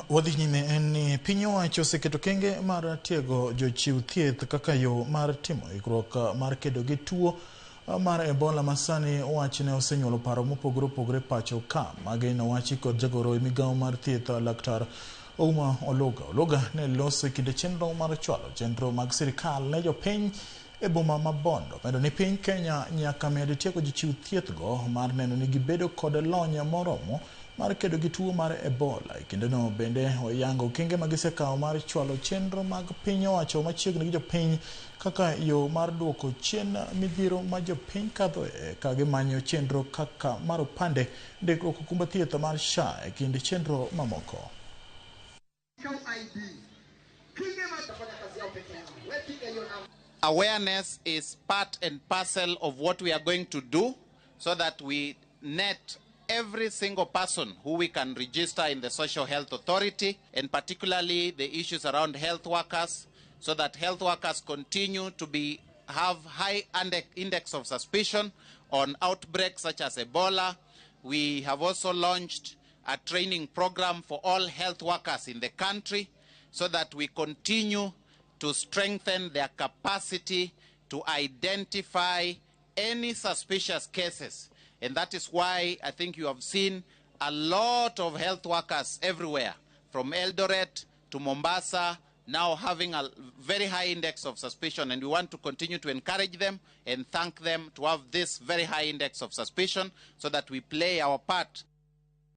Wadhi nyime en ni piny owacho oseketo kenge mar tiego jochiw thieth kaka yo mar timo ikruok mar kedo gi tuo mar Ebola masani wachne osenyuolo paro mopogore opogore pacho ka. Magi nowachi kod jagoro e migawo mar thieth Laktar Ouma Oluga. Oluga ne loso kinde chenro mar chwalo chenro mag sirkal ne jopiny e boma ma Bondo. Medo ni piny Kenya nyaka med tiego jochiw thieth go mar neno ni gibedo kod lony moromo mar kedo gi tuo mar Ebola. Kinde no bende oyango kenge magisekawo mar chwalo chenro mag piny owacho machiegni gi jopiny kaka yo mar duoko chien midhiero ma jopiny kadhoe ka gimanyo chenro kaka mar opande, ndikruok okumba thieth mar SHA e kind chenro mamoko. Awareness is part and parcel of what we are going to do so that we net every single person who we can register in the Social Health Authority, and particularly the issues around health workers, so that health workers continue to have high index of suspicion on outbreaks such as Ebola. We have also launched a training program for all health workers in the country so that we continue to strengthen their capacity to identify any suspicious cases. And that is why I think you have seen a lot of health workers everywhere, from Eldoret to Mombasa, now having a very high index of suspicion. And we want to continue to encourage them and thank them to have this very high index of suspicion so that we play our part